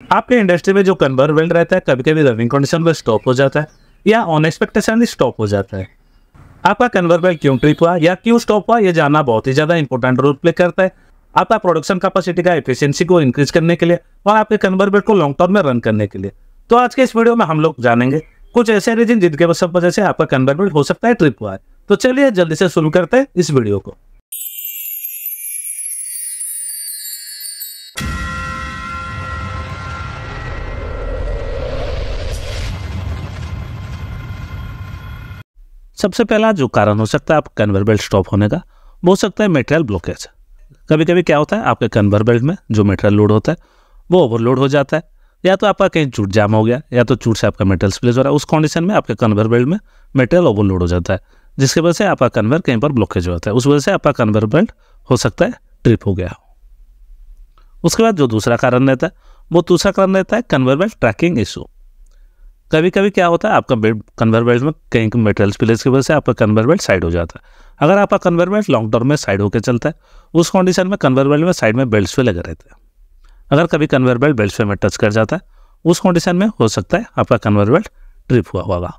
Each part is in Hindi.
आपके इंडस्ट्री में जो कन्वेयर बेल्ट रहता है कभी कभी रनिंग कंडीशन में स्टॉप हो जाता है या अनएक्सपेक्टेडली स्टॉप हो जाता है। आपका कन्वेयर बेल्ट क्यों ट्रिप हुआ या क्यों स्टॉप हुआ, ये जानना बहुत ही ज्यादा इंपॉर्टेंट रोल प्ले करता है आपका प्रोडक्शन कैपेसिटी का एफिशिएंसी को इंक्रीज करने के लिए और आपके कन्वेयर बेल्ट को लॉन्ग टर्म में रन करने के लिए। तो आज के इस वीडियो में हम लोग जानेंगे कुछ ऐसे रीजन जिनके वजह से आपका कन्वेयर बेल्ट हो सकता है ट्रिप हुआ है। तो चलिए जल्दी से शुरू करते हैं इस वीडियो को। सबसे पहला जो कारण हो सकता है आप कन्वेयर बेल्ट स्टॉप होने का, वो हो सकता है मटेरियल ब्लॉकेज। कभी कभी क्या होता है आपके कन्वेयर बेल्ट में जो मटेरियल लोड होता है वो ओवरलोड हो जाता है, या तो आपका कहीं चूट जाम हो गया या तो चूट से आपका मटेरियल स्प्लिट हो रहा है। उस कंडीशन में आपके कन्वेयर बेल्ट में मटेरियल ओवरलोड हो जाता है, जिसकी वजह से आपका कन्वेयर कहीं पर ब्लॉकेज हो जाता है। उस वजह से आपका कन्वेयर बेल्ट हो सकता है ट्रिप हो गया। उसके बाद जो दूसरा कारण रहता है वो कन्वेयर बेल्ट ट्रैकिंग इशू। कभी कभी क्या होता है आपका कन्वेयर बेल्ट में कहीं मटेरियल स्पिलेज की वजह से आपका कन्वेयर बेल्ट साइड हो जाता है। अगर आपका कन्वेयर बेल्ट लॉन्ग टर्म में साइड होकर चलता है, उस कंडीशन में कन्वेयर बेल्ट में साइड में बेल्ट्स पे लगे रहते हैं। अगर कभी कन्वेयर बेल्ट बेल्ट्स पे में टच कर जाता है, उस कंडीशन में हो सकता है आपका कन्वेयर बेल्ट ट्रिप हुआ होगा।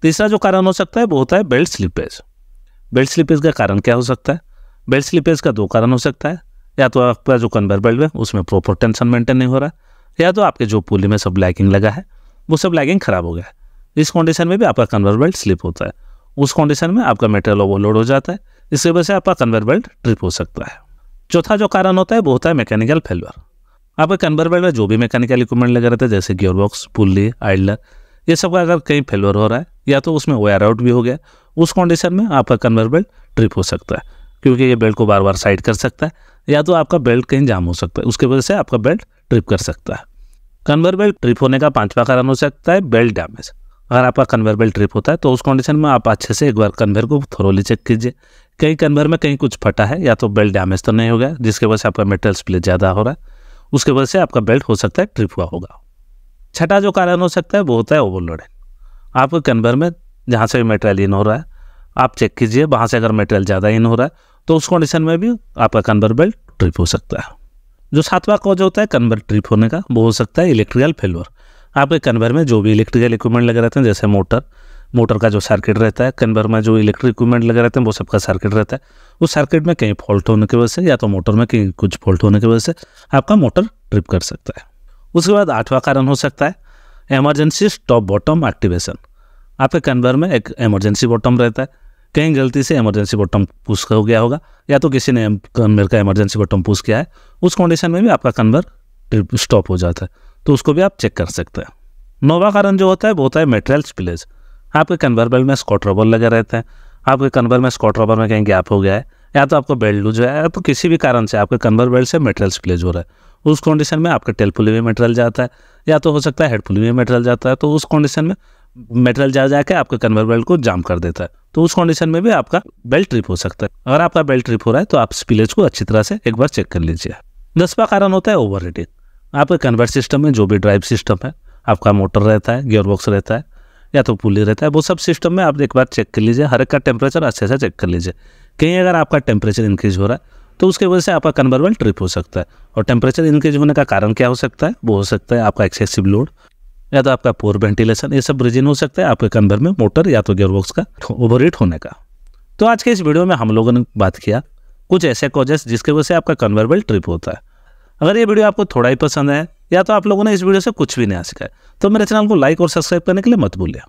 तीसरा जो कारण हो सकता है वो होता है बेल्ट स्लिपेज। बेल्ट स्लिपेज का कारण क्या हो सकता है? बेल्ट स्लिपेज का दो कारण हो सकता है, या तो आपका जो कन्वेयर बेल्ट है उसमें प्रॉपर टेंशन मेंटेन नहीं हो रहा है, या तो आपके जो पुली में सब लैगिंग लगा है वो सब लैगिंग खराब हो गया है। इस कंडीशन में भी आपका कन्वेयर बेल्ट स्लिप होता है। उस कंडीशन में आपका मटेरियल ओवरलोड हो जाता है, इसकी वजह से आपका कन्वेयर बेल्ट ट्रिप हो सकता है। चौथा जो कारण होता है वो होता है मैकेनिकल फेलियर। आपका कन्वेयर बेल्ट में जो भी मैकेनिकल इक्विपमेंट लगे रहते हैं जैसे गियर बॉक्स, पुल्ली, आइडलर, ये सब का अगर कहीं फेलियर हो रहा है या तो उसमें वायर आउट भी हो गया, उस कंडीशन में आपका कन्वेयर बेल्ट ट्रिप हो सकता है, क्योंकि ये बेल्ट को बार बार साइड कर सकता है, या तो आपका बेल्ट कहीं जाम हो सकता है, उसकी वजह से आपका बेल्ट ट्रिप कर सकता है। कन्वेयर बेल्ट ट्रिप होने का पांचवा कारण हो सकता है बेल्ट डैमेज। अगर आपका कन्वेयर बेल्ट ट्रिप होता है तो उस कंडीशन में आप अच्छे से एक बार कन्वेयर को थोरोली चेक कीजिए, कहीं कन्वेयर में कहीं कुछ फटा है या तो बेल्ट डैमेज तो नहीं हो गया जिसकी वजह से आपका मटेरियल स्प्लिट ज़्यादा हो रहा है, उसकी वजह से आपका बेल्ट हो सकता है ट्रिप हुआ होगा। छठा जो कारण हो सकता है वो होता है ओवरलोडिंग। आपके कन्वेयर में जहाँ से भी मटेरियल इन हो रहा है आप चेक कीजिए, वहाँ से अगर मटेरियल ज़्यादा इन हो रहा है तो उस कंडीशन में भी आपका कन्वेयर बेल्ट ट्रिप हो सकता है। जो सातवां कॉज होता है कन्वेयर ट्रिप होने का वो हो सकता है इलेक्ट्रिकल फेलियर। आपके कन्वेयर में जो भी इलेक्ट्रिकल इक्विपमेंट लगे रहते हैं जैसे मोटर का जो सर्किट रहता है, कन्वेयर में जो इलेक्ट्रिक इक्विपमेंट लगे रहते हैं वो सबका सर्किट रहता है, उस सर्किट में कहीं फॉल्ट होने की वजह से या तो मोटर में कहीं कुछ फॉल्ट होने की वजह से आपका मोटर ट्रिप कर सकता है। उसके बाद आठवां कारण हो सकता है इमरजेंसी स्टॉप बॉटम एक्टिवेशन। आपके कन्वेयर में एक इमरजेंसी बॉटम रहता है, कहीं गलती से इमरजेंसी बटन पुश हो गया होगा या तो किसी ने कन्वेयर का इमरजेंसी बटन पुश किया है, उस कंडीशन में भी आपका कन्वेयर स्टॉप हो जाता है, तो उसको भी आप चेक कर सकते हैं। नौवां कारण जो होता है वो होता है मटेरियल स्पिलेज। आपके कन्वेयर बेल्ट में स्कॉट रबर लगे रहते हैं, आपके कन्वेयर में स्कॉट रबर में कहीं गैप हो गया है या तो आपका बेल्ट लूज है या तो किसी भी कारण से आपके कन्वेयर बेल्ट से मटेरियल स्पिलेज हो रहा है, उस कंडीशन में आपका टेल पुली में मटेरियल जाता है या तो हो सकता है हेड पुली में मटेरियल जाता है, तो उस कंडीशन में मटेरियल जा जाके आपके कन्वेयर बेल्ट को जाम कर देता है, तो उस कंडीशन में भी आपका बेल्ट ट्रिप हो सकता है। अगर आपका बेल्ट ट्रिप हो रहा है तो आप स्पिलेज को अच्छी तरह से एक बार चेक कर लीजिए। 10वां कारण होता है ओवर हीटिंग। आपके कन्वेयर सिस्टम में जो भी ड्राइव सिस्टम है, आपका मोटर रहता है, गियर बॉक्स रहता है या तो पुली रहता है, वो सब सिस्टम में आप एक बार चेक कर लीजिए, हर एक का टेम्परेचर अच्छे से चेक कर लीजिए। कहीं अगर आपका टेम्परेचर इंक्रीज हो रहा है तो उसकी वजह से आपका कन्वेयर बेल्ट ट्रिप हो सकता है। और टेम्परेचर इंक्रीज होने का कारण क्या हो सकता है? वो हो सकता है आपका एक्सेसिव लोड या तो आपका पोर वेंटिलेशन, ये सब रीजन हो सकता है आपके कन्वेयर में मोटर या तो गियरबॉक्स का ओवरहीट होने का। तो आज के इस वीडियो में हम लोगों ने बात किया कुछ ऐसे कॉजेस जिसकी वजह से आपका कन्वेयर बेल्ट ट्रिप होता है। अगर ये वीडियो आपको थोड़ा ही पसंद है या तो आप लोगों ने इस वीडियो से कुछ भी नया सीखा है तो मेरे चैनल को लाइक और सब्सक्राइब करने के लिए मत भूलिए।